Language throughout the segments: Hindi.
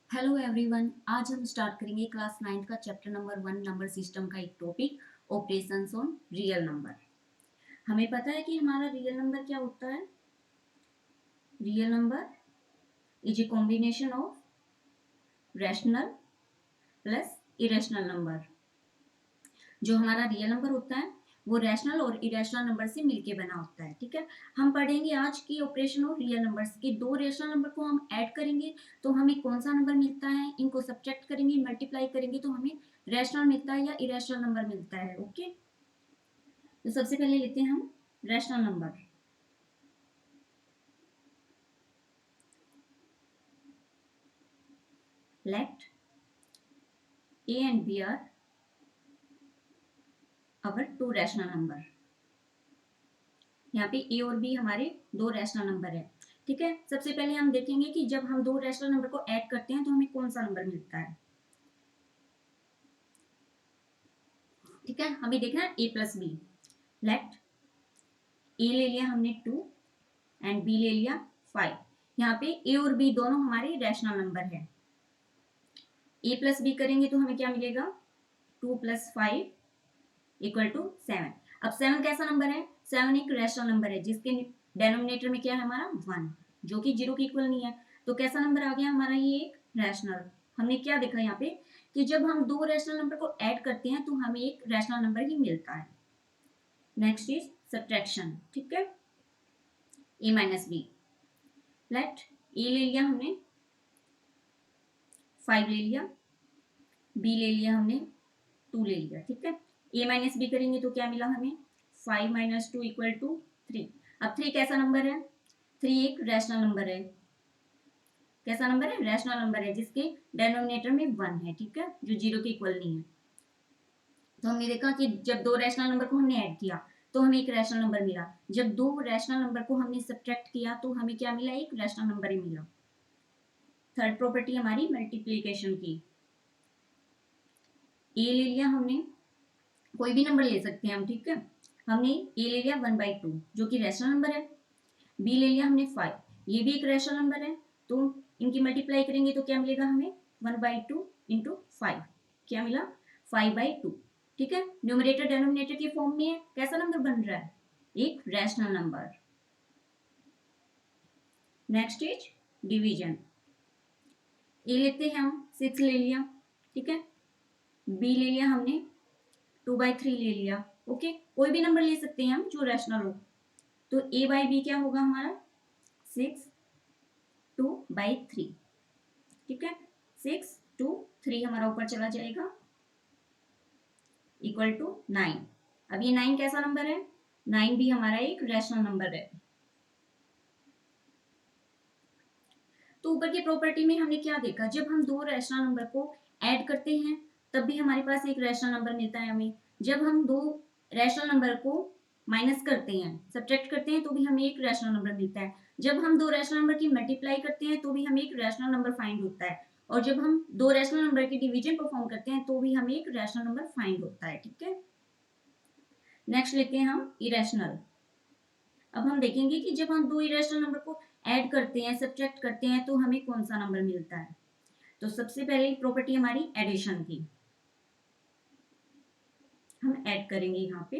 हेलो एवरीवन, आज हम स्टार्ट करेंगे क्लास 9 का चैप्टर नंबर 1 नंबर सिस्टम का एक topic operations on real number. हमें पता है कि हमारा रियल नंबर क्या होता है। Real number is a combination of rational plus irrational number. जो हमारा रियल नंबर होता है वो रैशनल और इरेशनल नंबर से मिलके बना होता है। ठीक है, हम पढ़ेंगे आज की ऑपरेशन ऑफ रियल नंबर्स के दो रैशनल नंबर को हम ऐड करेंगे तो हमें कौन सा नंबर मिलता है, इनको सब्ट्रैक्ट करेंगे, मल्टीप्लाई करेंगे तो हमें रैशनल मिलता है या इरेशनल नंबर मिलता है। ओके, तो सबसे पहले लेते हैं हम rational number. Let A and B are our two rational number. यहाँ पे ए और बी हमारे दो रैशनल नंबर है। ठीक है, सबसे पहले हम देखेंगे कि जब हम दो रैशनल नंबर को ऐड करते हैं तो हमें कौन सा नंबर मिलता है। ठीक है, हमें देखना है ए प्लस बी। लेट ए ले लिया हमने 2 एंड बी ले लिया 5। यहाँ पे ए और बी दोनों हमारे रैशनल नंबर है। ए प्लस बी करेंगे तो हमें क्या मिलेगा, 2 + 5 = 7। अब 7 कैसा नंबर है, 7 एक रैशनल नंबर है जिसके डेनोमिनेटर में क्या है हमारा 1, जो कि 0 के इक्वल नहीं है। तो कैसा नंबर आ गया हमारा, ये एक रैशनल। हमने क्या देखा यहाँ पे कि जब हम दो रैशनल नंबर को ऐड करते हैं तो हमें एक रैशनल नंबर ही मिलता है। Next is subtraction. ठीक है, ए माइनस बी। लेट ए ले लिया हमने 5 ले लिया, बी ले लिया हमने 2 ले लिया। ठीक है, ए माइनस बी करेंगे तो क्या मिला हमें, 5 - 2 = 3। अब 3 कैसा नंबर है, 3 एक रैशनल नंबर है। कैसा नंबर है, रैशनल नंबर है जिसके डेनोमिनेटर में 1 है। ठीक है, जो 0 के इक्वल नहीं है। तो हमने देखा कि जब दो रैशनल नंबर को हमने ऐड किया तो हमें एक रैशनल नंबर मिला। जब दो रैशनल नंबर को हमने सब्ट्रैक्ट किया तो हमें क्या मिला, एक रैशनल नंबर ही मिला। थर्ड प्रॉपर्टी हमारी मल्टीप्लीकेशन की। ए ले लिया हमने, कोई भी नंबर ले सकते हैं हम। ठीक है, हमने ए ले लिया 1/2 जो कि रैशनल नंबर है। बी ले लिया हमने 5, ये भी एक रैशनल नंबर है। तो इनकी मल्टीप्लाई करेंगे तो क्या मिलेगा हमें, 1/2 × 5 क्या मिला, 5/2। ठीक है, न्यूमरेटर डेनोमिनेटर के फॉर्म में है। कैसा नंबर बन रहा है, एक rational number. Next is division. A लेते हैं हम 6 ले लिया। ठीक है, बी ले लिया हमने 2/3 ले लिया। ओके, कोई भी नंबर ले सकते हैं हम जो रैशनल हो। तो a/b क्या होगा हमारा, 6 2/3। ठीक है, 6 2 3 हमारा ऊपर चला जाएगा = 9। अब ये 9 कैसा नंबर है, 9 भी हमारा एक रैशनल नंबर है। तो ऊपर की प्रॉपर्टी में हमने क्या देखा, जब हम दो रैशनल नंबर को ऐड करते हैं तब भी हमारे पास एक रैशनल नंबर मिलता है हमें। जब हम दो रैशनल नंबर को माइनस करते हैं, सब्ट्रैक्ट करते हैं तो भी हमें एक रैशनल नंबर मिलता है। जब हम दो रैशनल नंबर की मल्टीप्लाई करते हैं तो भी हमें एक रैशनल नंबर फाइंड होता है। और जब हम दो रैशनल नंबर की डिवीजन परफॉर्म करते हैं तो भी हमें एक रैशनल नंबर फाइंड होता है। ठीक है, नेक्स्ट लेते हैं हम इरेशनल। अब हम देखेंगे कि जब हम दो इरेशनल नंबर को ऐड करते हैं, सब्ट्रैक्ट करते हैं तो हमें कौन सा नंबर मिलता है। तो सबसे पहले प्रॉपर्टी हमारी एडिशन की, हम ऐड करेंगे यहाँ पे।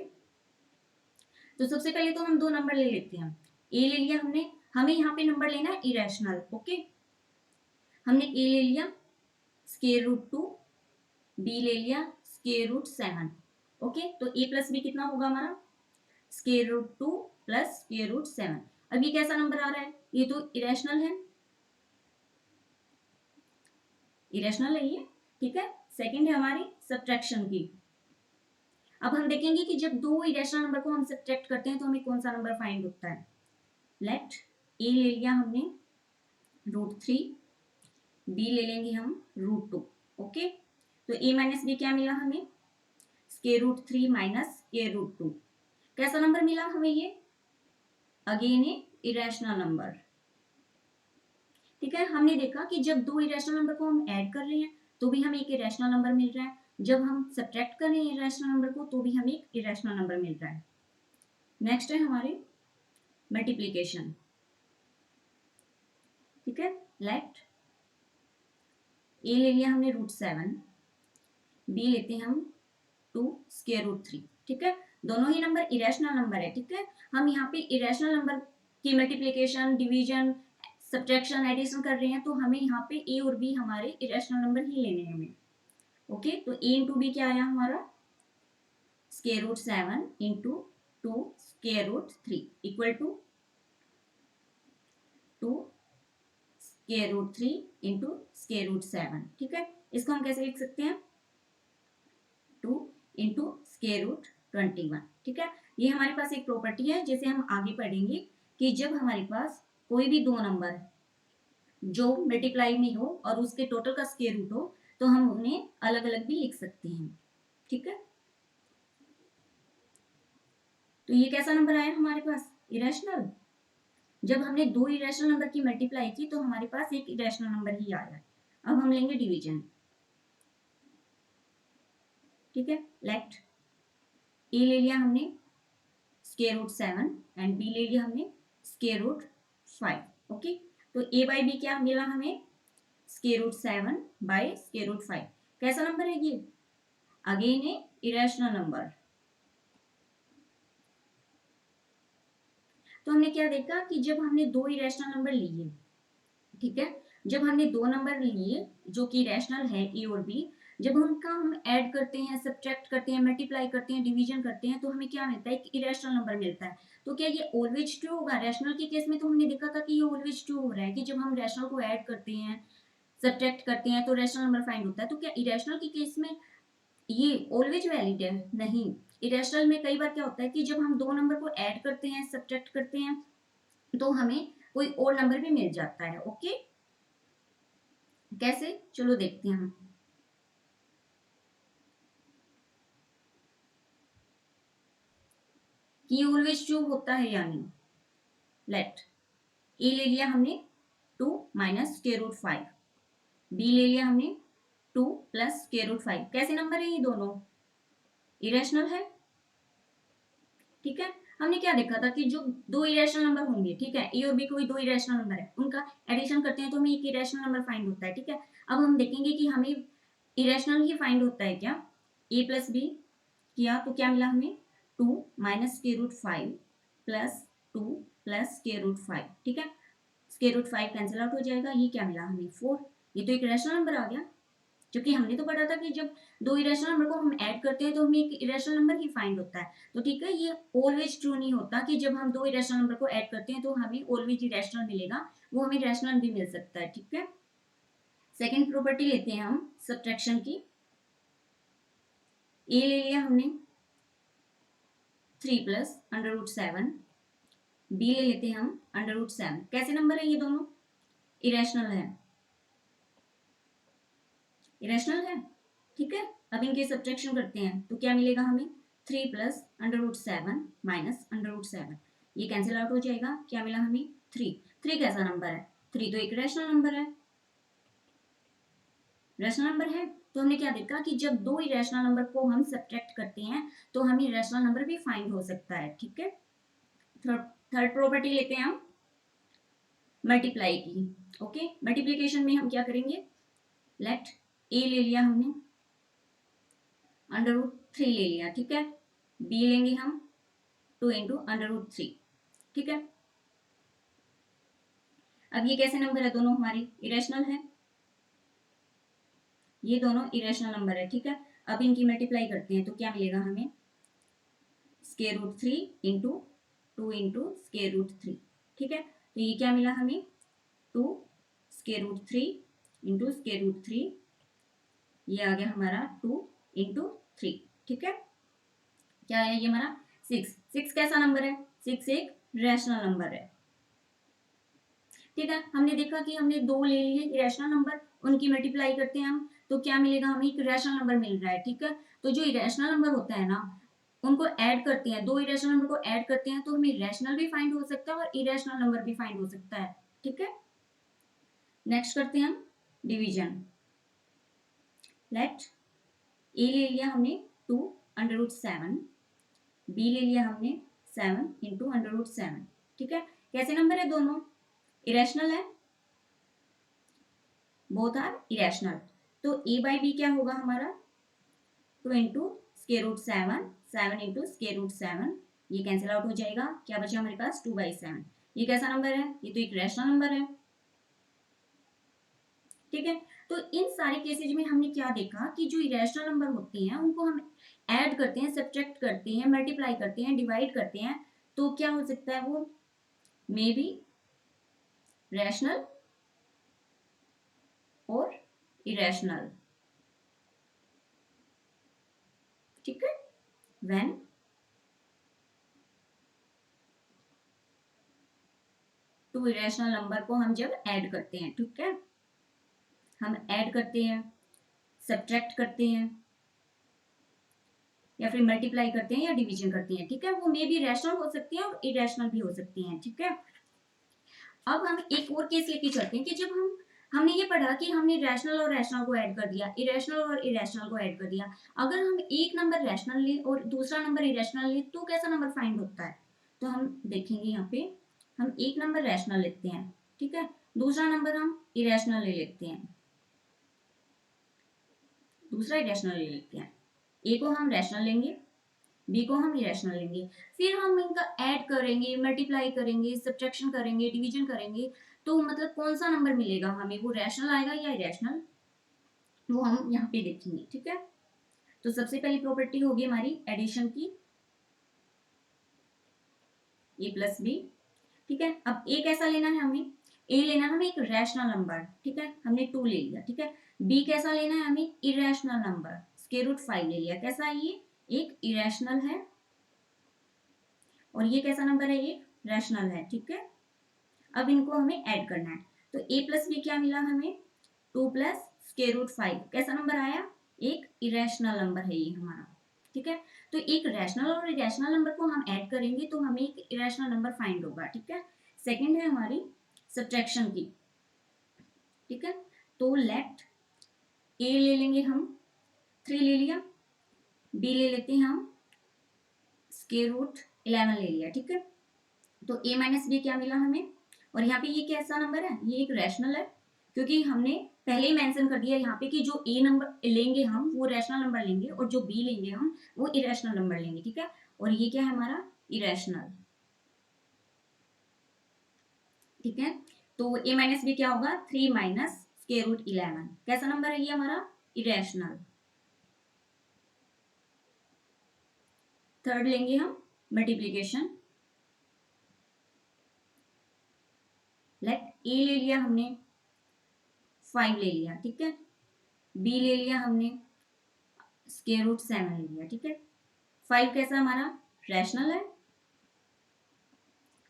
तो सबसे पहले तो हम दो नंबर ले लेते हैं। ए ले लिया हमने, हमें यहाँ पे नंबर लेना है इरेशनल। ओके, हमने ए ले लिया √2, बी ले लिया √7। ओके, तो ए प्लस बी कितना होगा हमारा, √2 + √7। अब ये कैसा नंबर आ रहा है, ये तो इरेशनल है, इरेशनल है ये। ठीक है, सेकंड है हमारी सब्ट्रैक्शन की। अब हम देखेंगे कि जब दो इरेशनल नंबर को हम सब्ट्रैक्ट करते हैं तो हमें कौन सा नंबर फाइंड होता है। लेट ए ले लिया हमने √3, बी ले लेंगे हम √2। ओके, तो a माइनस बी क्या मिला हमें, √3 - √2। कैसा नंबर मिला हमें ये, अगेन ए इरेशनल नंबर। ठीक है, हमने देखा कि जब दो इरेशनल नंबर को हम ऐड कर रहे हैं तो भी हमें एक इरेशनल नंबर मिल रहा है। जब हम सब्ट्रैक्ट कर रहे हैं इरेशनल नंबर को तो भी हमें एक इरेशनल नंबर मिल रहा है। नेक्स्ट है हमारे मल्टीप्लीकेशन। ठीक है, लेट ए ले लिया हमने √7, बी लेते हैं हम 2√3। ठीक है, दोनों ही नंबर इरेशनल नंबर है। ठीक है, हम यहाँ पे इरेशनल नंबर की मल्टीप्लिकेशन, डिवीजन, सब्ट्रैक्शन, एडिशन कर रहे हैं, तो हमें यहाँ पे ए और बी हमारे इरेशनल नंबर ही लेने हैं हमें। ओके, तो ए इंटू बी क्या आया हमारा, √7 इंटू 2√3 इक्वल टू 2√3 इंटू √7। ठीक है, इसको हम कैसे लिख सकते हैं, 2 इंटू √21। ठीक है, ये हमारे पास एक प्रॉपर्टी है जिसे हम आगे पढ़ेंगे कि जब हमारे पास कोई भी दो नंबर जो मल्टीप्लाई में हो और उसके टोटल का स्क्वायर रूट हो, तो हम उन्हें अलग अलग भी लिख सकते हैं। ठीक है, तो ये कैसा नंबर आया हमारे पास, इरेशनल। जब हमने दो इरेशनल नंबर की मल्टीप्लाई की तो हमारे पास एक इरेशनल नंबर ही आया। अब हम लेंगे डिवीजन। ठीक है, लेट ए ले लिया हमने √7 एंड बी ले लिया हमने √5। ओके, तो ए बाई बी क्या मिला हमें, √7 बाई √5। कैसा नंबर है ये, अगेन ए इरेशनल नंबर। तो हमने क्या देखा कि जब हमने दो इरेशनल नंबर लिए, ठीक है, जब हमने दो नंबर लिए जो कि रैशनल है ए और बी, जब उनका हम ऐड करते हैं, सब्ट्रैक्ट करते हैं, मल्टीप्लाई करते हैं, डिवीजन करते हैं, तो हमें क्या मिलता है, एक इरेशनल नंबर मिलता है। तो क्या ये ऑलवेज ट्रू होगा, रैशनल के केस में तो हमने देखा था कि ये ऑलवेज ट्रू हो रहा है कि जब हम रैशनल को ऐड करते हैं, सब्ट्रैक्ट करते हैं, तो रैशनल नंबर फाइंड होता है। तो क्या इरेशनल के केस में ये ऑलवेज वैलिड है, नहीं। इरेशनल में कई बार क्या होता है कि जब हम दो नंबर को ऐड करते हैं, सब्ट्रैक्ट करते हैं, तो हमें कोई और नंबर भी मिल जाता है। ओके, कैसे, चलो देखते हैं हम। कि ऑलवेज ट्रू होता है या नहीं। लेट ए ले लिया हमने 2 माइनस √5, बी ले लिया हमने 2 प्लस √5। कैसे नंबर है ये दोनों, इरेशनल है। ठीक है, हमने क्या देखा था कि जो दो इरेशनल नंबर होंगे, ठीक है, ए और बी कोई दो इरेशनल नंबर है, उनका एडिशन करते हैं तो हमें एक इरेशनल नंबर फाइंड होता है। ठीक है, अब हम देखेंगे कि हमें इरेशनल ही फाइंड होता है क्या। ए प्लस बी किया तो क्या मिला हमें, 2 माइनस √5 प्लस 2 प्लस √5। ठीक है, √5 कैंसिल आउट हो जाएगा, ये क्या मिला हमें, 4। ये तो एक रैशनल नंबर आ गया, क्योंकि हमने तो पढ़ा था कि जब दो इरेशनल नंबर को हम ऐड करते हैं तो हमें एक इरेशनल नंबर ही फाइंड होता है। तो ठीक है, ये ऑलवेज ट्रू नहीं होता कि जब हम दो इरेशनल नंबर को ऐड करते हैं तो हमें ऑलवेज इरेशनल मिलेगा, वो हमें रैशनल भी मिल सकता है। ठीक है, सेकेंड प्रॉपर्टी लेते हैं हम सब्ट्रैक्शन की। ए ले लिया हमने 3 प्लस √7, बी ले लेते हैं हम √7। कैसे नंबर है ये दोनों, इरेशनल है, इरेशनल है। ठीक है, अब इनके सब्ट्रैक्शन करते हैं तो क्या मिलेगा हमें, 3 प्लस √7 माइनस √7। ये कैंसिल आउट हो जाएगा, क्या मिला हमें, 3। 3 कैसा नंबर है, 3 तो एक रैशनल नंबर है, रैशनल नंबर है। तो हमने क्या देखा कि जब दो इरेशनल नंबर को हम सब्ट्रैक्ट करते हैं तो हमें रैशनल नंबर भी फाइंड हो सकता है। ठीक है, थर्ड प्रॉपर्टी लेते हैं हम मल्टीप्लाई की। ओके, मल्टीप्लीकेशन में हम क्या करेंगे, लेट ए ले लिया हमने √3 ले लिया। ठीक है, बी लेंगे हम 2 इंटू √3। ठीक है, अब ये कैसे नंबर है, दोनों हमारे इरेशनल है, ये दोनों इरेशनल नंबर है। ठीक है, अब इनकी मल्टीप्लाई करते हैं तो क्या मिलेगा हमें, √3 इंटू 2 इंटू √3। ठीक है, तो ये क्या मिला हमें, 2 √3 इंटू √3, ये आ गया हमारा 2 इंटू 3। ठीक है, क्या है ये हमारा 6। 6 कैसा नंबर है, 6 एक रैशनल नंबर है। ठीक है, हमने देखा कि हमने दो ले लिए इरेशनल नंबर, उनकी मल्टीप्लाई करते हैं हम तो क्या मिलेगा हमें, एक रैशनल नंबर मिल रहा है। ठीक है, तो जो इरेशनल नंबर होता है ना, उनको ऐड करते हैं, दो इरेशनल नंबर को ऐड करते हैं तो हमें रैशनल भी फाइंड हो सकता है और इरेशनल नंबर भी फाइंड हो सकता है। ठीक है, नेक्स्ट करते हैं हम डिवीजन। लेट ए ले लिया हमने 2 √7, बी ले लिया हमने 7 इंटू √7। ठीक है, कैसे नंबर है दोनों, इरेशनल है, बोथ आर इरेशनल। तो a बाई बी क्या होगा हमारा 2 into square root 7, 7 into square root 7, ये कैंसिल आउट हो जाएगा, क्या बचा हमारे पास 2/7। ये कैसा नंबर है, ये तो एक रैशनल नंबर है, ठीक है। तो इन सारे केसेज में हमने क्या देखा कि जो इरेशनल नंबर होते हैं उनको हम ऐड करते हैं, सब्ट्रैक्ट करते हैं, मल्टीप्लाई करते हैं, डिवाइड करते हैं, तो क्या हो सकता है, वो मे बी रैशनल और इरेशनल, ठीक है। व्हेन टू इरेशनल नंबर को हम जब ऐड करते हैं, ठीक है, हम ऐड करते हैं, सब्ट्रैक्ट करते हैं, या फिर मल्टीप्लाई करते हैं या डिवीजन करते हैं, ठीक है, वो मे बी रैशनल हो सकती है और इरेशनल भी हो सकती हैं, ठीक है। अब हम एक और केस लेके चलते हैं कि जब हमने ये पढ़ा कि हमने रैशनल और रैशनल को ऐड कर दिया, इरेशनल और इरेशनल को ऐड कर दिया, अगर हम एक नंबर रैशनल ले और दूसरा नंबर इरेशनल ले तो कैसा नंबर फाइंड होता है, तो हम देखेंगे यहाँ पे हम एक नंबर रैशनल लेते हैं, ठीक है, दूसरा नंबर हम इरेशनल ले लेते हैं, दूसरा इरेशनल ले लेते हैं, ए को हम रैशनल लेंगे, बी को हम इरेशनल लेंगे, फिर हम इनका ऐड करेंगे, मल्टीप्लाई करेंगे, सब्ट्रैक्शन करेंगे, डिवीजन करेंगे, तो मतलब कौन सा नंबर मिलेगा हमें, वो रैशनल आएगा या इरेशनल, वो हम यहाँ पे देखेंगे, ठीक है। तो सबसे पहली प्रॉपर्टी होगी हमारी एडिशन की, ए प्लस बी, ठीक है। अब ए कैसा लेना है हमें, ए लेना है हमें एक रैशनल नंबर, ठीक है, हमने 2 ले लिया, ठीक है। बी कैसा लेना है हमें, इरेशनल नंबर, स्क्वायर रूट 5 ले लिया, कैसा है ये, एक इरेशनल है, और ये कैसा नंबर है, एक रैशनल है, ठीक है। अब इनको हमें ऐड करना है, तो a प्लस बी क्या मिला हमें, 2 प्लस स्क्वायर रूट 5, कैसा नंबर आया, एक इरेशनल नंबर है ये हमारा, ठीक है। तो एक रैशनल और इरेशनल नंबर को हम ऐड करेंगे तो हमें एक इरेशनल नंबर फाइंड होगा, ठीक है। सेकंड है हमारी सब्ट्रैक्शन की, ठीक है। तो लेट a ले लेंगे हम 3 ले लिया, b ले लेते हैं हम स्क्वायर रूट 11 ले लिया, ठीक है। तो a माइनस बी क्या मिला हमें, और यहाँ पे ये कैसा नंबर है, ये एक रैशनल है, क्योंकि हमने पहले ही मेंशन कर दिया यहाँ पे कि जो a नंबर लेंगे हम वो रैशनल नंबर लेंगे और जो b लेंगे हम वो इरेशनल नंबर लेंगे, ठीक है। और ये क्या है हमारा इरेशनल, ठीक है। तो a माइनस बी क्या होगा, 3 माइनस स्क्वायर रूट 11, कैसा नंबर है ये हमारा इरेशनल। थर्ड लेंगे हम मल्टीप्लीकेशन, लेट a ले लिया हमने 5 ले लिया, ठीक है, b ले लिया हमने स्क्वायर रूट 7 ले लिया, ठीक है। 5 कैसा हमारा रैशनल है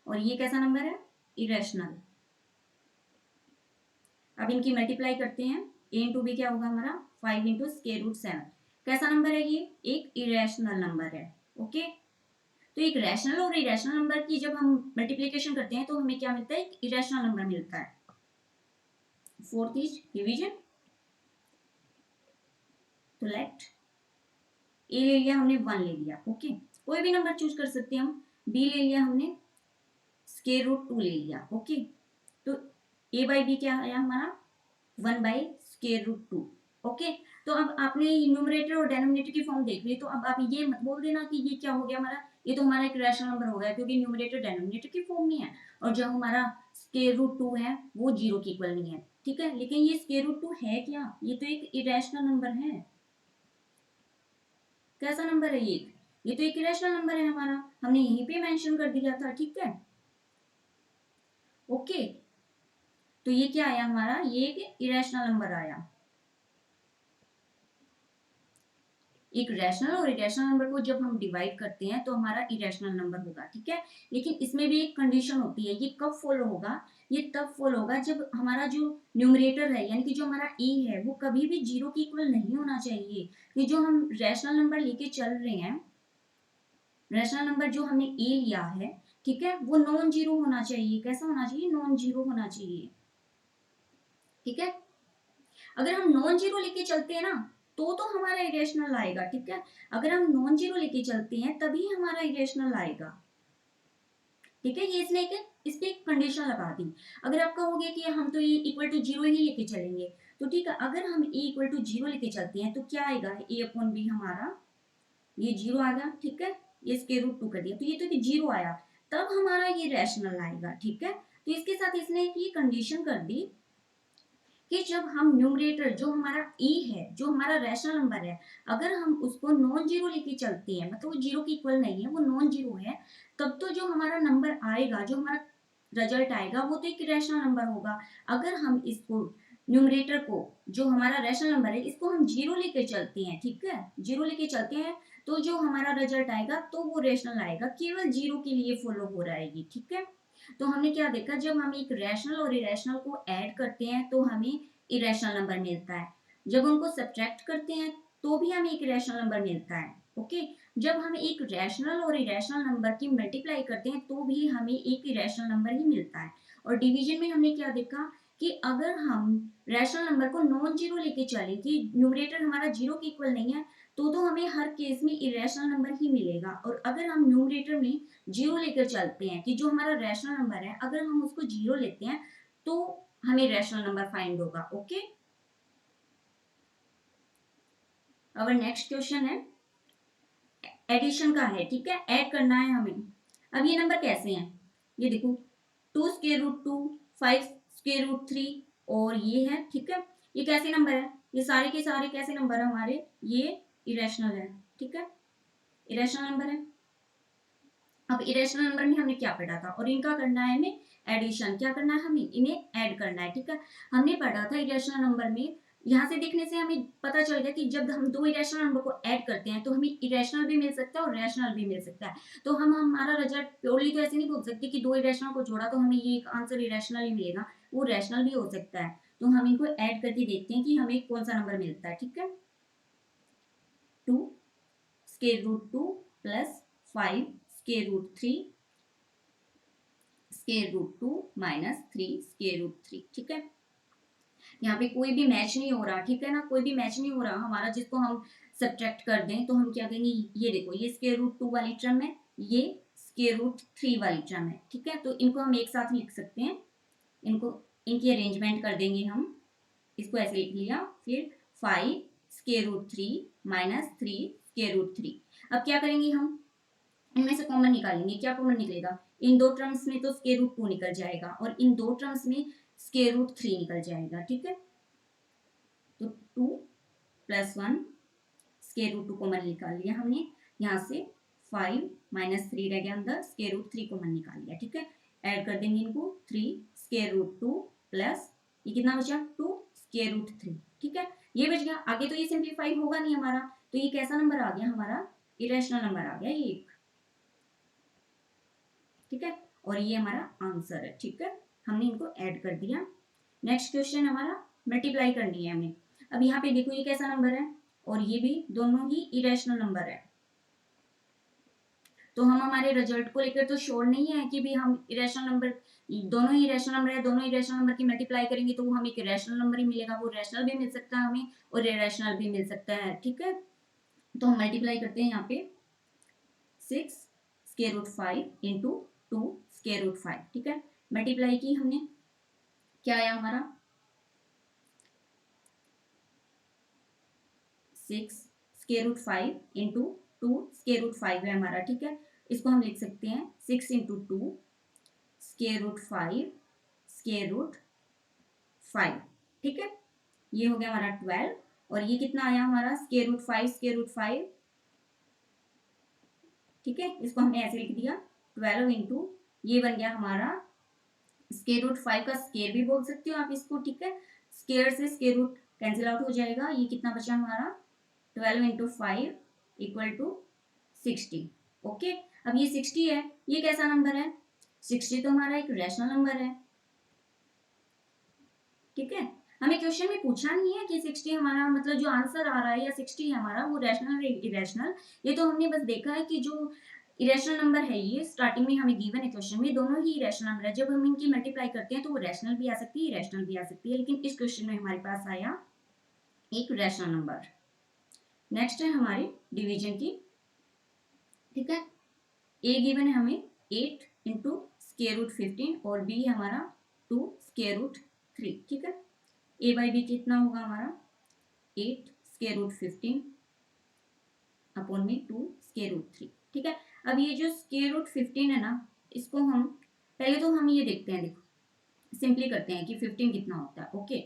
और ये कैसा नंबर है इरेशनल। अब इनकी मल्टीप्लाई करते हैं, a इंटू बी क्या होगा हमारा 5 इंटू स्क्वायर रूट 7, कैसा नंबर है ये, एक इरेशनल नंबर है, ओके। तो एक रैशनल और इरेशनल नंबर की जब हम मल्टीप्लीकेशन करते हैं तो हमें क्या मिलता है, एक इरेशनल नंबर मिलता है। फोर्थ इज डिवीजन, तो लेट ए ले लिया हमने 1 ले लिया, ओके, कोई भी नंबर चूज कर सकते हैं हम, बी ले लिया हमने स्क्वायर रूट 2 ले लिया, ओके। तो ए बाई बी क्या आया हमारा 1 बाई स्क्वायर रूट 2, ओके। तो अब आपने न्यूमरेटर और डेनोमिनेटर की फॉर्म देख ली, तो अब आप ये मत बोल देना कि ये क्या हो गया हमारा, ये तो हमारा एक रैशनल नंबर हो गया क्योंकि न्यूमरेटर डेनोमिनेटर की फॉर्म में है, और जो हमारा स्क्वायर रूट 2 है वो 0 के इक्वल नहीं है, ठीक है। लेकिन ये स्क्वायर रूट 2 है क्या, ये तो एक इरेशनल नंबर है, कैसा नंबर है ये तो एक इरेशनल नंबर है हमारा, हमने यहीं पे मेंशन कर दिया था, ठीक है, ओके। तो ये क्या आया हमारा, ये एक इरेशनल नंबर आया, एक रैशनल और इरेशनल नंबर को जब हम डिवाइड करते हैं तो हमारा इरेशनल नंबर होगा, ठीक है। लेकिन इसमें भी एक कंडीशन होती है, ये कब फॉलो होगा, ये तब फॉलो होगा जब हमारा जो न्यूमरेटर है यानी कि जो हमारा ए है वो कभी भी 0 के इक्वल नहीं होना चाहिए, कि जो हम रैशनल नंबर लेके चल रहे हैं, रैशनल नंबर जो हमने ए लिया है, ठीक है, वो नॉन जीरो होना चाहिए, कैसा होना चाहिए, नॉन जीरो होना चाहिए, ठीक है। अगर हम नॉन जीरो लेके चलते हैं ना तो हमारा इरेशनल आएगा, ठीक है। अगर हम नॉन जीरो लेके चलते हैं तभी हमारा इरेशनल आएगा, ठीक है, ये इसने एक इस पे एक कंडीशन लगा दी। अगर आप कहोगे कि हम तो ये इक्वल टू जीरो ही लेके चलेंगे, तो ठीक है, अगर हम ए इक्वल टू जीरो लेके चलते हैं तो क्या आएगा, ए अपॉन बी हमारा ये जीरो आ गया। ठीक है, ये स्क्वायर रूट टू कर दिया तो ये तो जीरो आया, तब हमारा ये रैशनल आएगा। ठीक है, तो इसके साथ इसने एक ये कंडीशन कर दी कि जब हम न्यूमरेटर जो हमारा e है, जो हमारा रैशनल नंबर है, अगर हम उसको नॉन जीरो लेके चलते हैं, मतलब वो जीरो के इक्वल नहीं है, वो नॉन जीरो है, तब तो जो हमारा नंबर आएगा, जो हमारा रिजल्ट आएगा, वो तो एक रैशनल नंबर होगा। अगर हम इसको न्यूमरेटर को, जो हमारा रैशनल नंबर है, इसको हम जीरो लेके चलते हैं, ठीक है, जीरो लेके चलते हैं, तो जो हमारा रिजल्ट आएगा तो वो रैशनल आएगा, केवल जीरो के लिए फॉलो हो रहेगी। ठीक है, तो हमने क्या देखा, जब हम एक रैशनल और इरेशनल को ऐड करते हैं तो हमें इरेशनल नंबर मिलता है, जब उनको सब्ट्रैक्ट करते हैं तो भी हमें एक रैशनल नंबर मिलता है। ओके, जब हम एक रैशनल और इरेशनल नंबर की मल्टीप्लाई करते हैं तो भी हमें एक इरेशनल नंबर ही मिलता है। और डिवीजन में हमने क्या देखा कि अगर हम रैशनल नंबर को नॉन जीरो लेके चले कि न्यूमरेटर हमारा जीरो के इक्वल नहीं है, तो हमें हर केस में इरेशनल नंबर ही मिलेगा। और अगर हम न्यूमरेटर में जीरो लेकर चलते हैं कि जो हमारा रैशनल नंबर है, अगर हम उसको जीरो लेते हैं तो हमें रैशनल नंबर फाइंड होगा। ओके, अब नेक्स्ट क्वेश्चन है एडिशन का है। ठीक है, ऐड करना है हमें। अब ये नंबर कैसे हैं, ये देखो, two square root two, five square root three, और ये है। ठीक है, ये कैसे नंबर है, ये सारे के सारे कैसे नंबर है हमारे, ये इरेशनल है। ठीक है, इरेशनल नंबर है। अब इरेशनल नंबर में हमने क्या पढ़ा था, और इनका करना है हमें एडिशन, क्या करना है हमें, इन्हें ऐड करना है। ठीक है, हमने पढ़ा था इरेशनल नंबर में, यहाँ से देखने से हमें पता चल गया कि जब हम दो इरेशनल नंबर को ऐड करते हैं तो हमें इरेशनल भी मिल सकता है और रैशनल भी मिल सकता है। तो हम हमारा रिजल्ट प्योरली तो ऐसे नहीं बोल सकते कि दो इरेशनल को जोड़ा तो हमें ये एक आंसर इरेशनल ही मिलेगा, वो रैशनल भी हो सकता है। तो हम इनको ऐड करके देखते हैं कि हमें कौन सा नंबर मिलता है। ठीक है, two square root two plus five square root three square root two minus three square root three. ठीक है, यहाँ पे कोई भी मैच नहीं हो रहा। ठीक है ना, कोई भी मैच नहीं हो रहा हमारा, जिसको हम सब्ट्रैक्ट कर दें तो हम क्या कहेंगे, ये देखो, ये स्क्वायर रूट टू वाली टर्म है, ये स्क्वायर रूट थ्री वाली टर्म है। ठीक है, तो इनको हम एक साथ लिख सकते हैं, इनको इनकी अरेंजमेंट कर देंगे हम, इसको ऐसे लिख लिया, फिर five square root three minus three square root three. अब क्या करेंगे हम, इनमें से कॉमन निकालेंगे, क्या कॉमन निकलेगा, इन दो टर्म्स में तो स्क्वायर रूट टू निकल जाएगा और इन दो टर्म्स में स्क्वायर रूट थ्री निकल जाएगा। ठीक है, तो two plus one, square root two common निकाल लिया हमने, यहाँ से फाइव माइनस थ्री रह गया अंदर, स्क्वायर रूट थ्री कॉमन निकाल लिया। ठीक है, ऐड कर देंगे इनको, three square root two plus ये कितना बचा, टू स्क्वायर रूट थ्री। ठीक है, ये बच गया, आगे तो ये सिंप्लीफाई होगा नहीं हमारा, तो ये कैसा नंबर आ गया हमारा, इरेशनल नंबर आ गया ये। ठीक है, और ये हमारा आंसर है। ठीक है, हमने इनको ऐड कर दिया। नेक्स्ट क्वेश्चन हमारा मल्टीप्लाई करनी है हमें। अब यहाँ पे देखो, ये कैसा नंबर है, और ये भी दोनों ही इरेशनल नंबर है, तो हम हमारे रिजल्ट को लेकर तो श्योर नहीं है कि भी हम इरेशनल नंबर, दोनों ही इरेशनल नंबर है, दोनों इरेशनल नंबर की मल्टीप्लाई करेंगे तो वो हमें एक इरेशनल नंबर ही मिलेगा, वो रैशनल भी मिल सकता है हमें और इरेशनल भी मिल सकता है। ठीक है, तो हम मल्टीप्लाई करते हैं यहाँ पे, six square root five into two square root five. ठीक है, मल्टीप्लाई की हमने, क्या आया हमारा, six square root five into two square root five है हमारा। ठीक है, इसको हम लिख सकते हैं six into two square root five square root five. ठीक है, ये हो गया हमारा 12, और ये कितना आया हमारा, square root five square root five. ठीक है, इसको हमने ऐसे लिख दिया, 12 इंटू ये बन गया हमारा स्क्वायर रूट फाइव का स्क्वायर भी बोल सकते हो आप इसको। ठीक है, स्क्वायर से स्क्वायर रूट कैंसिल आउट हो जाएगा, ये कितना बचा हमारा, 12 into five equal to 60। Okay, अब ये 60 है, ये कैसा नंबर है, 60 तो हमारा एक रैशनल नंबर है। ठीक है, हमें क्वेश्चन में पूछा नहीं है कि 60 हमारा मतलब जो आंसर आ रहा है या 60 है हमारा वो रैशनल या इरेशनल, ये तो हमने बस देखा है कि जो इरेशनल नंबर है, ये स्टार्टिंग में हमें गिवन है क्वेश्चन में, दोनों ही इरेशनल नंबर है, जब हम इनकी मल्टीप्लाई करते हैं तो वो रैशनल भी आ सकती है, इरेशनल भी आ सकती है, लेकिन इस क्वेश्चन में हमारे पास आया एक रैशनल नंबर। नेक्स्ट है हमारी डिवीजन की। ठीक है, ए गिवन है हमें 8 इंटू स्क्वायर रूट 15 और b है हमारा 2 स्क्वायर रूट 3। ठीक है, a बाई बी कितना होगा हमारा 8 स्क्वायर रूट 15 अपॉन में 2 स्क्वायर रूट 3। ठीक है, अब ये जो स्क्वायर रूट 15 है ना, इसको हम पहले तो हम ये देखते हैं, देखो सिंपली करते हैं कि 15 कितना होता है। ओके,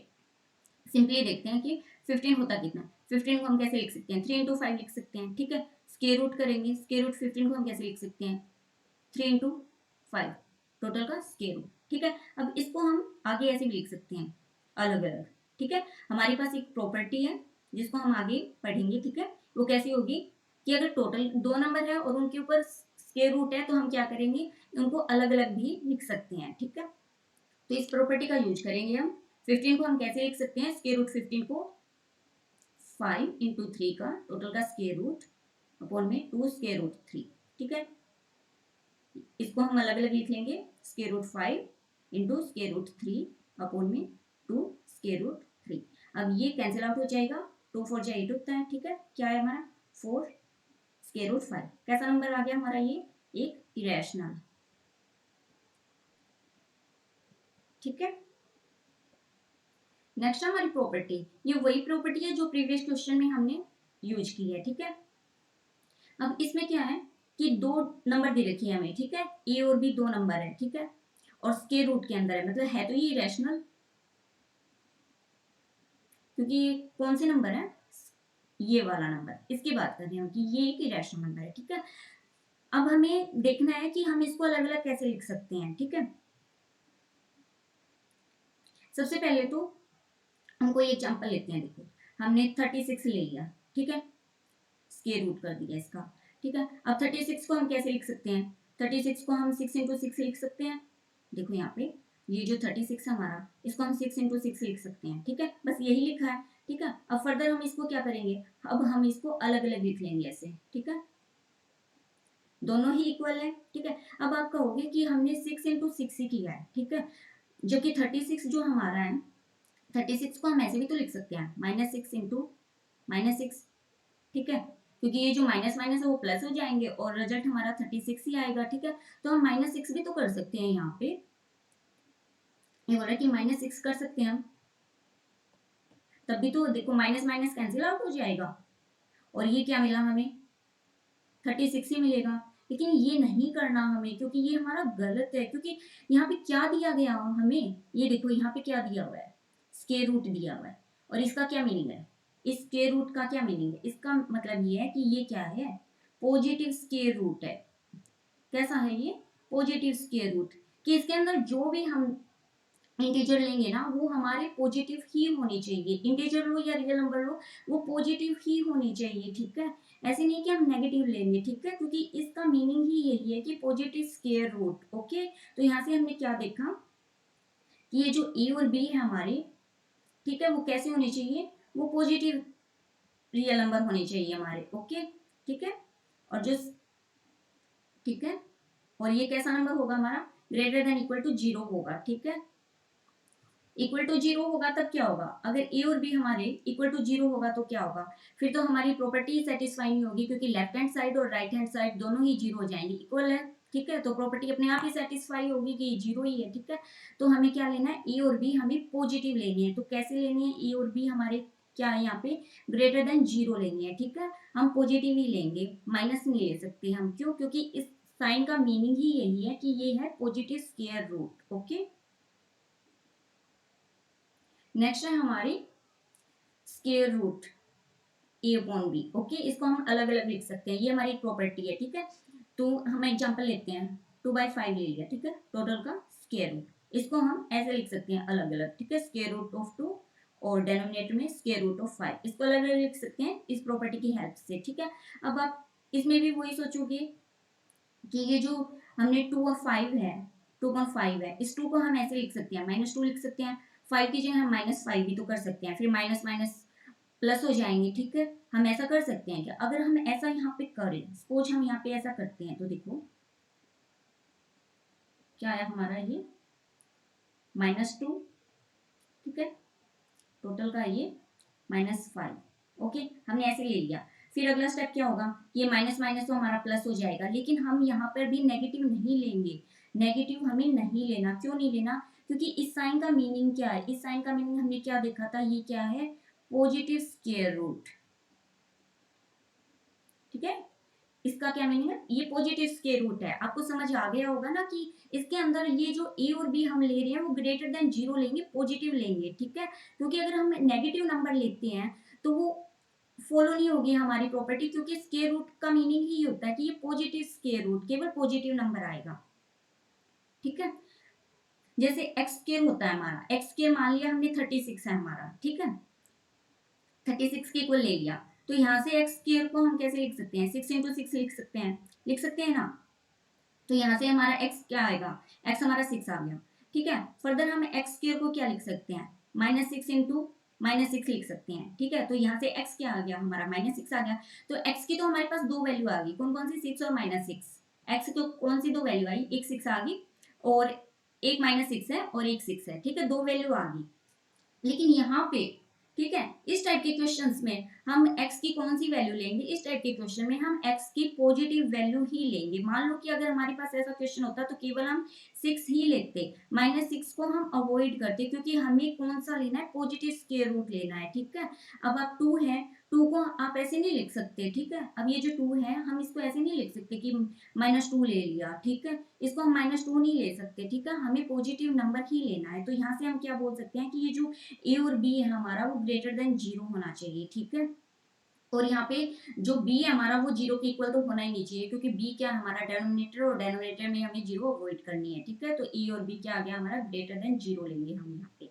सिंपली देखते हैं कि 15 होता कितना। 15 को हम कैसे लिख सकते हैं, 3 इंटू 5 लिख सकते हैं। ठीक है, स्क्वायर रूट करेंगे, स्क्वायर रूट 15 को हम कैसे लिख सकते हैं, 3 इंटू 5 टोटल का स्क्वायर रूट। ठीक है, अब इसको हम आगे ऐसे भी लिख सकते हैं अलग अलग। ठीक है, हमारे पास एक प्रॉपर्टी है जिसको हम आगे पढ़ेंगे। ठीक है, वो कैसी होगी कि अगर टोटल 2 नंबर है और उनके ऊपर स्क्वायर रूट है तो हम क्या करेंगे, उनको अलग अलग भी लिख सकते हैं। ठीक है, तो इस प्रॉपर्टी का यूज करेंगे हम। 15 को हम कैसे लिख सकते हैं, स्क्वायर रूट 15 को 5 इंटू 3 का टोटल का स्क्वायर रूट अपॉन में 2 स्क्वायर रूट 3। ठीक है, इसको हम अलग अलग लिख लेंगे, square root 5 into square root 3 upon में 2 स्क्वायर रूट 3। अब ये कैंसिल आउट हो जाएगा, 2 4 8 होता है। ठीक है, क्या है हमारा 4 स्क्वायर रूट 5। कैसा नंबर आ गया हमारा, ये एक इरेशनल। ठीक है, नेक्स्ट हमारी प्रॉपर्टी, ये वही प्रॉपर्टी है जो प्रीवियस क्वेश्चन में हमने यूज की है। ठीक है, अब इसमें क्या है कि 2 नंबर दे रखी है हमें। ठीक है, ए और बी 2 नंबर है। ठीक है, और स्क्वायर रूट के अंदर है, मतलब है तो ये रैशनल, क्योंकि ये कौन से नंबर है, ये वाला नंबर, इसकी बात कर रहे हैं कि ये एक इरेशनल नंबर है। ठीक है, अब हमें देखना है कि हम इसको अलग अलग कैसे लिख सकते हैं। ठीक है, सबसे पहले तो हम कोई एग्जांपल लेते हैं। देखो, हमने 36 ले लिया। ठीक है, स्क्वायर रूट कर दिया इसका। ठीक है, अब 36 को हम कैसे लिख सकते हैं, 36 को हम 6 इंटू 6 लिख सकते हैं। देखो यहाँ पे ये जो 36 है हमारा, इसको हम 6 इंटू 6 लिख सकते हैं। ठीक है, बस यही लिखा है। ठीक है, अब फर्दर हम इसको क्या करेंगे, अब हम इसको अलग अलग लिख लेंगे ऐसे। ठीक है, दोनों ही इक्वल है। ठीक है, अब आप कहोगे कि हमने 6 इंटू 6 ही किया है। ठीक है, जबकि 36 जो हमारा है, 36 को हम ऐसे भी तो लिख सकते हैं, -6 इंटू -6। ठीक है, क्योंकि ये जो माइनस माइनस है वो प्लस हो जाएंगे और रिजल्ट हमारा 36 ही आएगा। ठीक है, तो हम -6 भी तो कर सकते हैं। यहाँ पे ये बोल रहा है कि -6 कर सकते हैं हम, तब भी तो देखो माइनस माइनस कैंसिल आउट हो जाएगा और ये क्या मिला हमें, 36 ही मिलेगा। लेकिन ये नहीं करना हमें, क्योंकि ये हमारा गलत है। क्योंकि यहाँ पे क्या दिया गया हमें, ये देखो यहाँ पे क्या दिया हुआ है, स्क्वायर रूट दिया हुआ है। और इसका क्या मीनिंग है, इस स्क्वायर रूट का क्या मीनिंग है, इसका मतलब ये है कि ये क्या है, पॉजिटिव स्क्वायर रूट है। कैसा है ये, पॉजिटिव स्क्वायर रूट, कि इसके अंदर जो भी हम इंटीजर लेंगे ना वो हमारे पॉजिटिव ही होने चाहिए। इंटीजर लो या रियल नंबर लो, वो पॉजिटिव ही होनी चाहिए। ठीक है, ऐसे नहीं कि हम नेगेटिव लेंगे। ठीक है, क्योंकि इसका मीनिंग ही यही है कि पॉजिटिव स्क्वायर रूट। ओके, तो यहाँ से हमने क्या देखा कि ये जो ए और बी है हमारे, ठीक है, वो कैसे होने चाहिए, वो पॉजिटिव रियल नंबर होने चाहिए हमारे। ओके, ठीक है, और जो, ठीक है, और ये कैसा नंबर होगा हमारा, ग्रेटर देन इक्वल टू 0 होगा। ठीक है, इक्वल टू 0 होगा तब क्या होगा, अगर ए और बी हमारे इक्वल टू 0 होगा तो क्या होगा, फिर तो हमारी प्रॉपर्टी सेटिस्फाई नहीं होगी, क्योंकि लेफ्ट हैंड साइड और राइट हैंड साइड दोनों ही 0 हो जाएंगे, इक्वल है। ठीक है, तो प्रॉपर्टी अपने आप ही सेटिस्फाई होगी कि 0 ही है। ठीक है, तो हमें क्या लेना है, ए और बी हमें पॉजिटिव लेनी है। तो कैसे लेनी है, ए और बी हमारे क्या है यहाँ पे, ग्रेटर देन 0 लेनी है। ठीक है, हम पॉजिटिव ही लेंगे, माइनस नहीं ले सकते हम, क्यों, क्योंकि इस साइन का मीनिंग ही यही है कि ये है positive square root. Okay, next है हमारी square root A upon B. Okay, इसको हम अलग अलग लिख सकते हैं, ये हमारी प्रॉपर्टी है। ठीक है, तो हम एग्जांपल लेते हैं, 2/5 ले लिया। ठीक है, टोटल का स्क्वायर रूट, इसको हम ऐसे लिख सकते हैं अलग अलग। ठीक है, स्क्वायर रूट ऑफ 2 और डेनोमिनेटर में स्क्वायर रूट ऑफ 5, इसको अलग अलग लिख सकते हैं इस प्रॉपर्टी की हेल्प से। ठीक है, अब आप इसमें भी वही सोचोगे कि ये जो हमने 2 और 5 है, 2.5 है, इस 2 को हम ऐसे लिख सकते हैं, -2 लिख सकते हैं। 5 की जगह हम -5 भी तो कर सकते हैं, फिर माइनस माइनस प्लस हो जाएंगे। ठीक है, हम ऐसा कर सकते हैं क्या, अगर हम ऐसा यहाँ पे करें, सपोज हम यहाँ पे ऐसा करते हैं, तो देखो क्या आया हमारा, ये -2। ठीक है, टोटल का ये -5। ओके, हमने ऐसे ले लिया। फिर अगला स्टेप क्या होगा, ये माइनस माइनस तो हमारा प्लस हो जाएगा, लेकिन हम यहाँ पर भी नेगेटिव नहीं लेंगे। नेगेटिव हमें नहीं लेना। क्यों नहीं लेना? क्योंकि इस साइन का मीनिंग क्या है? इस साइन का मीनिंग हमने क्या देखा था? ये क्या है? Positive square root. ठीक है, इसका क्या मीनिंग है? ये पॉजिटिव स्क्वायर रूट है। आपको समझ आ गया होगा ना कि इसके अंदर ये जो ए और बी हम ले रहे हैं वो ग्रेटर देन जीरो लेंगे, पॉजिटिव लेंगे। ठीक है, क्योंकि अगर हम नेगेटिव नंबर लेते हैं तो वो फॉलो नहीं होगी हमारी प्रॉपर्टी, क्योंकि स्क्वायर रूट का मीनिंग ही होता है कि ये पॉजिटिव स्क्वायर रूट, केवल पॉजिटिव नंबर आएगा। ठीक है, जैसे एक्स स्क्वायर होता है हमारा, एक्स स्क्वायर मान लिया हमने 36 है हमारा। ठीक है, 36 के इक्वल ले लिया, तो यहाँ से एक्स स्क्वायर को हम कैसे लिख सकते हैं? 6 इंटू 6 लिख सकते हैं, लिख सकते हैं ना। तो यहाँ से हमारा x क्या आएगा? x हमारा 6 आ गया। ठीक है, फर्दर हम x स्क्वायर को क्या लिख सकते हैं? -6 इंटू -6 लिख सकते हैं। ठीक है, तो यहाँ से x क्या आ गया? हमारा -6 आ गया। तो x की तो हमारे पास दो वैल्यू आ गई, कौन कौन सी? 6 और -6। x तो कौन सी दो वैल्यू आई? एक 6 आ गई और एक -6 है और एक 6 है। ठीक है, दो वैल्यू आ गई। लेकिन यहाँ पे, ठीक है, इस टाइप के क्वेश्चंस में हम x की कौन सी वैल्यू लेंगे? इस टाइप के क्वेश्चन में हम x की पॉजिटिव वैल्यू ही लेंगे। मान लो कि अगर हमारे पास ऐसा क्वेश्चन होता तो केवल हम 6 ही लेते, -6 को हम अवॉइड करते, क्योंकि हमें कौन सा लेना है? पॉजिटिव स्क्वायर रूट लेना है। ठीक है, अब आप 2 है, 2 को आप ऐसे नहीं लिख सकते। ठीक है, अब ये जो 2 है हम इसको ऐसे नहीं लिख सकते कि -2 ले लिया। ठीक है, इसको हम -2 नहीं ले सकते। ठीक है, हमें पॉजिटिव नंबर ही लेना है। तो यहाँ से हम क्या बोल सकते हैं कि ये जो ए और बी है हमारा वो ग्रेटर देन जीरो होना चाहिए। ठीक है, और यहाँ पे जो बी है हमारा वो जीरो के इक्वल तो होना ही नहीं चाहिए, क्योंकि बी क्या है हमारा? डिनोमिनेटर, और डिनोमिनेटर में हमें जीरो अवॉइड करनी है। ठीक है, तो ए और बी क्या आ गया हमारा? ग्रेटर देन जीरो लेंगे हम यहाँ पे।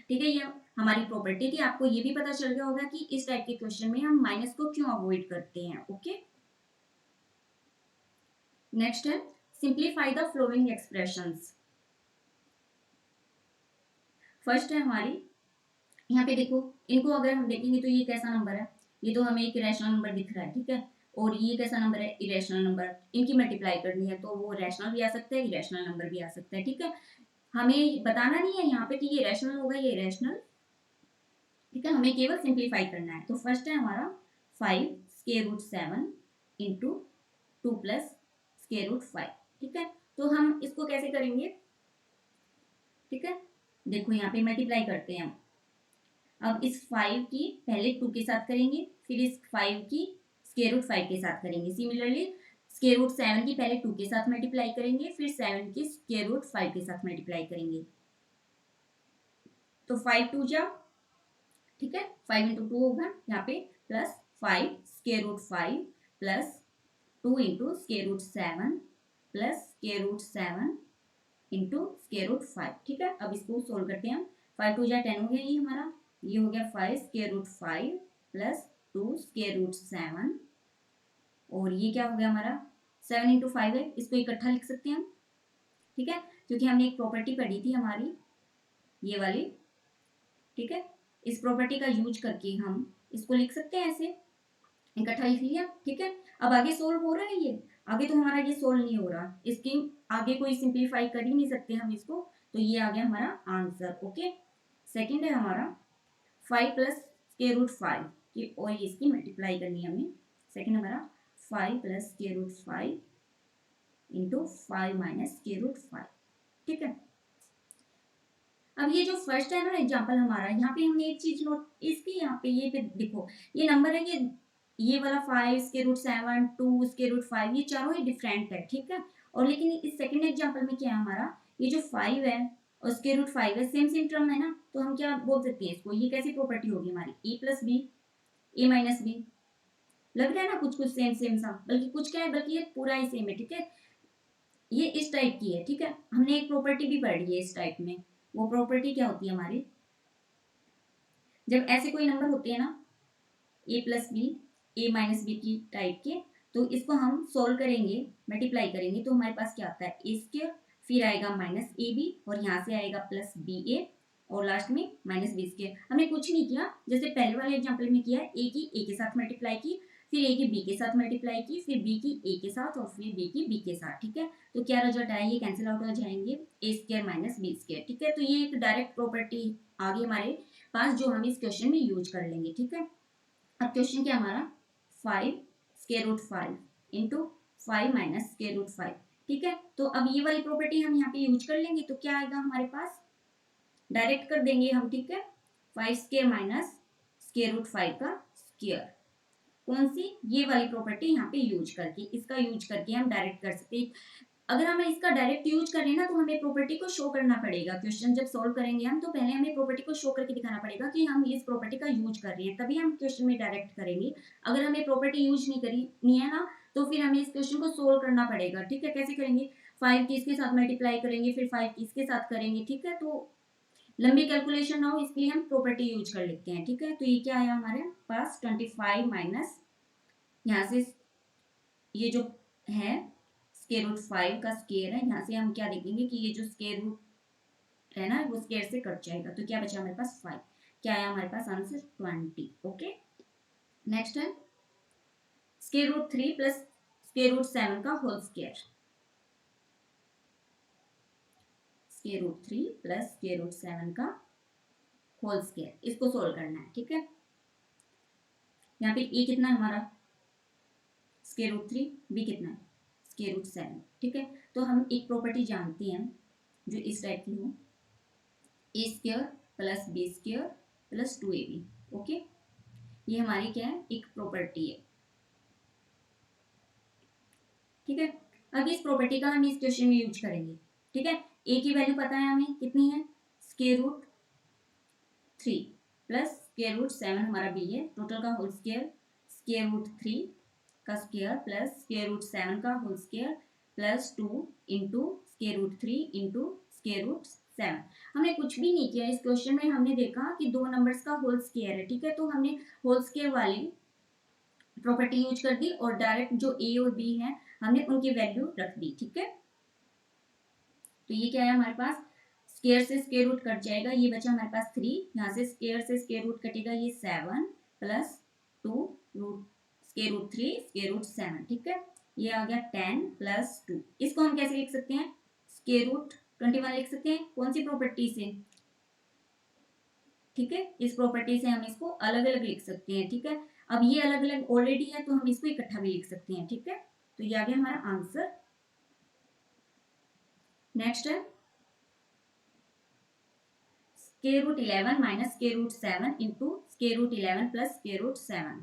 ठीक है, ये हमारी प्रॉपर्टी थी। आपको ये भी पता चल गया होगा कि इस टाइप के क्वेश्चन में हम माइनस को क्यों अवॉइड करते हैं। ओके, नेक्स्ट है simplify the flowing expressions. First है हमारी, यहाँ पे देखो, इनको अगर हम देखेंगे तो ये कैसा नंबर है? ये तो हमें एक रैशनल नंबर दिख रहा है। ठीक है, और ये कैसा नंबर है? Irrational number. इनकी मल्टीप्लाई करनी है तो वो रैशनल भी आ सकता है, इरेशनल नंबर भी आ सकता है। ठीक है, हमें बताना नहीं है यहाँ पे कि ये रैशनल होगा, ये इरेशनल। ठीक है, हमें केवल सिंप्लीफाई करना है। तो फर्स्ट है हमारा 5 square root 7 into 2 plus square root 5। ठीक है, तो हम इसको कैसे करेंगे? ठीक है, देखो यहाँ पे मल्टीप्लाई करते हैं हम। अब इस 5 की पहले 2 के साथ करेंगे, फिर इस 5 की स्क्वायर रूट 5 के साथ करेंगे। सिमिलरली स्क्वायर रूट 7 की पहले 2 के साथ मल्टीप्लाई करेंगे, फिर 7 की स्क्वायर रूट 5 के साथ मल्टीप्लाई करेंगे। तो 5 2 जा, ठीक है, 5 इंटू 2 होगा यहाँ पे, plus 5 square root 5 plus 2 into square root 7 plus square root 7 into square root 5। ठीक है, अब इसको सोल्व करते हैं हम। 5 2 जा 10 हो गया ये हमारा, ये हो गया 5 square root 5 plus 2 square root 7, और ये क्या हो गया हमारा? 7 इंटू 5 है, इसको इकट्ठा लिख सकते हैं हम। ठीक है, क्योंकि हमने एक प्रॉपर्टी पढ़ी थी हमारी ये वाली। ठीक है, इस प्रॉपर्टी का यूज करके हम इसको लिख सकते हैं ऐसे, इकट्ठा लिख लिया। ठीक है, अब आगे सोल्व हो रहा है ये, आगे तो हमारा ये सोल्व नहीं हो रहा, इसकी आगे कोई सिंप्लीफाई कर ही नहीं सकते हम इसको, तो ये आ गया हमारा आंसर। ओके, सेकंड है हमारा 5 प्लस स्क्वायर रूट 5 की, और इसकी मल्टीप्लाई करनी है हमें। सेकंड हमारा 5 plus square root 5 into 5 minus square root 5। ठीक है, अब ये जो फर्स्ट है ना एग्जांपल हमारा, यहाँ पे हमने एक चीज नोट, इसकी यहाँ पे ये पे देखो, ये नंबर है ये वाला 5 स्क्वायर रूट 7 2 स्क्वायर रूट 5, ये चारों ही डिफरेंट है। ठीक है, और लेकिन इस सेकंड एग्जांपल में क्या है हमारा? ये जो 5 है और स्क्वायर रूट 5 है, सेम सेम टर्म है ना, तो हम क्या बोल सकते हैं इसको? ये कैसी प्रॉपर्टी होगी हमारी? ए प्लस बी, ए माइनस बी। लग रहा है ना कुछ कुछ सेम सेम सा, बल्कि कुछ क्या है, बल्कि ये पूरा ही सेम है। ठीक है, ये इस टाइप की है। ठीक है, हमने एक प्रॉपर्टी भी पढ़ी है इस टाइप में। वो प्रॉपर्टी क्या होती है हमारी? जब ऐसे कोई नंबर होते हैं ना, ए प्लस बी, ए माइनस बी की टाइप के, तो इसको हम सोल्व करेंगे, मल्टीप्लाई करेंगे, तो हमारे पास क्या आता है? ए स्क्वायर, फिर आएगा माइनस ए बी, और यहाँ से आएगा प्लस बी ए, और लास्ट में माइनस बी स्क्वायर। हमने कुछ नहीं किया, जैसे पहले वाले एग्जाम्पल में किया, ए की ए के साथ मल्टीप्लाई की, फिर ए की बी के साथ मल्टीप्लाई की, फिर बी की ए के साथ, और फिर बी की बी के साथ। ठीक है, तो क्या रिजल्ट आया? ये कैंसिल आउट हो जाएंगे, ए स्क्वायर माइनस बी स्क्वायर। ठीक है, तो ये एक डायरेक्ट प्रॉपर्टी आ गई हमारे पास, जो हम इस क्वेश्चन में यूज कर लेंगे। ठीक है, अब क्वेश्चन क्या हमारा? 5 square root 5 into 5 minus square root 5, ठीक है। तो अब ये वाली प्रॉपर्टी हम यहाँ पे यूज कर लेंगे, तो क्या आएगा हमारे पास, डायरेक्ट कर देंगे हम, ठीक है। 5 स्क्वायर माइनस स्क्वायर रूट 5 का स्क्वायर, कौन सी, ये वाली प्रॉपर्टी यहाँ पे यूज करके, इसका यूज करके हम डायरेक्ट कर सकते हैं। अगर हमें इसका डायरेक्ट यूज करें ना, तो हमें प्रॉपर्टी को शो करना पड़ेगा। क्वेश्चन जब सॉल्व करेंगे हम, तो पहले हमें प्रॉपर्टी को शो करके दिखाना पड़ेगा कि हम इस प्रॉपर्टी का यूज कर रहे हैं, तभी हम क्वेश्चन में डायरेक्ट करेंगे। अगर हमें प्रॉपर्टी यूज नहीं है ना, तो फिर हमें इस क्वेश्चन को सोल्व करना पड़ेगा, ठीक है। कैसे करेंगे, 5 की इसके साथ मल्टीप्लाई करेंगे, फिर 5 की इसके साथ करेंगे, ठीक है। तो लंबी कैलकुलेशन ना हो, इसलिए हम प्रॉपर्टी यूज कर लेते हैं, ठीक है। तो ये क्या आया हमारे पास, 25 माइनस, यहाँ से ये जो है स्क्वायर रूट 5 का स्क्वायर है, यहाँ से हम क्या देखेंगे कि ये जो स्क्वायर रूट है ना, वो स्क्वायर से कट जाएगा, तो क्या बचा हमारे पास 5, क्या आया हमारे पास आंसर 20। ओके, नेक्स्ट है square root 3 plus square root 7 का whole square, square root 3 plus square root 7 का होल स्क्वायर, इसको सोल्व करना है, ठीक है। यहाँ पे ए कितना है हमारा, स्क्वायर रूट 3, बी कितना है, स्क्वायर रूट 7, ठीक है। तो हम एक प्रॉपर्टी जानते हैं जो इस टाइप की हो, A square plus B square plus 2ab, okay. ये हमारी क्या है, एक प्रॉपर्टी है, ठीक है। अब इस प्रॉपर्टी का हम इस क्वेश्चन में यूज करेंगे, ठीक है। ए की वैल्यू पता है हमें कितनी है, square root 3 plus square root 7 हमारा बी है, टोटल का होल स्क्वायर, स्क्वायर रूट 3 का स्क्वायर प्लस स्क्वायर रूट 7 का whole square plus 2 into square root 3 into square root 7। हमने कुछ भी नहीं किया इस क्वेश्चन में, हमने देखा कि दो नंबर्स का होल स्क्वायर है, ठीक है। तो हमने होल स्क्वायर वाली प्रॉपर्टी यूज कर दी और डायरेक्ट जो ए और बी है हमने उनकी वैल्यू रख दी, ठीक है। तो ये क्या है हमारे पास, स्क्वायर से स्क्वायर रूट कट जाएगा, ये बचा हमारे पास 3, यहाँ से स्क्वायर से स्क्वायर रूट कटेगा, ये 7 plus 2 root square root 3 square root 7, ठीक है। ये आ गया 10 प्लस 2, इसको हम कैसे लिख सकते हैं, स्क्वायर रूट 21 लिख सकते हैं, कौन सी प्रॉपर्टी से, ठीक है। इस प्रॉपर्टी से हम इसको अलग अलग लिख सकते हैं, ठीक है। अब ये अलग अलग ऑलरेडी है, तो हम इसको इकट्ठा भी लिख सकते हैं, ठीक है। तो ये आ गया हमारा आंसर। नेक्स्ट है square root 11 minus square root 7 into square root 11 plus square root 7,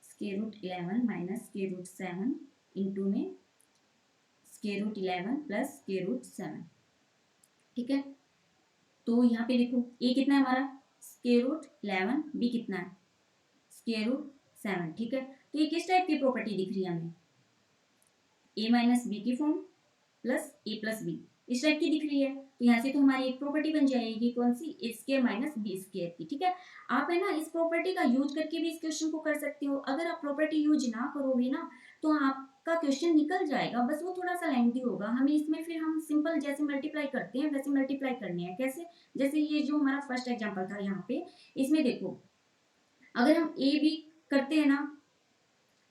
square root 11 minus square root 7 into में square root 11 plus square root 7, ठीक है। तो यहाँ पे देखो ए कितना है हमारा, स्क्वायर रूट 11, बी कितना है, स्क्वायर रूट 7, ठीक है। तो ये किस टाइप की प्रॉपर्टी दिख रही है हमें, ए माइनस बी की फॉर्म प्लस ए प्लस बी, इस टाइप की दिख रही है। तो यहाँ से तो हमारी एक प्रॉपर्टी बन जाएगी, कौन सी, ए स्क्वायर माइनस बी स्क्वायर की, ठीक है। आप है ना इस प्रॉपर्टी का यूज करके भी इस क्वेश्चन को कर सकते हो। अगर आप प्रॉपर्टी यूज ना करोगे ना, तो आपका क्वेश्चन निकल जाएगा, बस वो थोड़ा सा लेंथी होगा। हमें इसमें फिर हम सिंपल जैसे मल्टीप्लाई करते हैं वैसे मल्टीप्लाई करने हैं, कैसे, जैसे ये जो हमारा फर्स्ट एग्जाम्पल था यहाँ पे, इसमें देखो अगर हम ए बी करते हैं ना,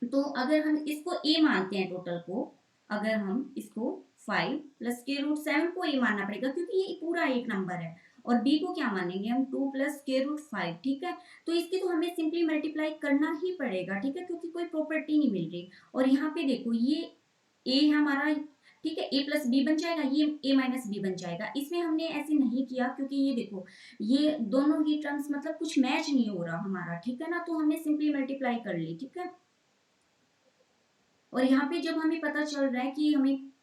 तो अगर हम इसको ए मानते हैं टोटल को, अगर हम इसको 5 प्लस स्क्वायर रूट 7 को ए मानना पड़ेगा, क्योंकि ये पूरा एक नंबर है, और बी को क्या मानेंगे हम, 2 प्लस स्क्वायर रूट 5, ठीक है। तो इसकी तो हमें सिंपली मल्टीप्लाई करना ही पड़ेगा, ठीक है, क्योंकि कोई प्रॉपर्टी नहीं मिल रही। और यहाँ पे देखो ये ए है हमारा, ठीक है, ए प्लस बी बन जाएगा, ये ए माइनस बी बन जाएगा। इसमें हमने ऐसे नहीं किया, क्योंकि ये देखो ये दोनों ही टर्म्स मतलब कुछ मैच नहीं हो रहा हमारा, ठीक है ना, तो हमने सिंपली मल्टीप्लाई कर ली, ठीक है। और यहाँ पे जब हमें पता चल रहा है कि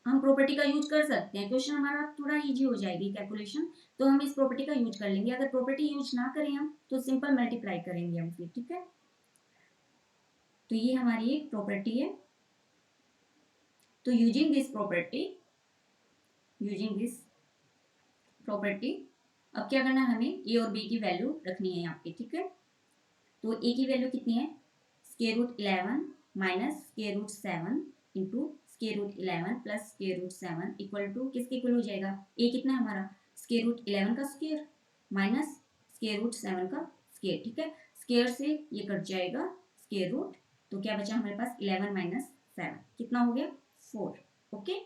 हम प्रॉपर्टी का यूज कर सकते हैं, क्वेश्चन हमारा थोड़ा इजी हो जाएगी कैलकुलेशन, तो हम इस प्रॉपर्टी का यूज कर लेंगे। अगर प्रॉपर्टी यूज ना करें हम, तो सिंपल मल्टीप्लाई करेंगे हम फिर, ठीक है। तो ये हमारी एक प्रॉपर्टी है। तो यूजिंग दिस प्रॉपर्टी अब क्या करना है, हमें ए और बी की वैल्यू रखनी है यहाँ पे, ठीक है। तो ए की वैल्यू कितनी है, square root 11 minus square root 7 into square root 11 plus square root 7 equal to किसके इक्वल हो जाएगा, ए कितना है हमारा, स्क्वायर रूट 11 का स्क्वायर माइनस स्क्वायर रूट 7 का स्क्वायर, ठीक है। स्क्वायर से ये कट जाएगा स्क्वायर रूट, तो क्या बचा हमारे पास 11 माइनस 7 कितना हो गया 4, ओके।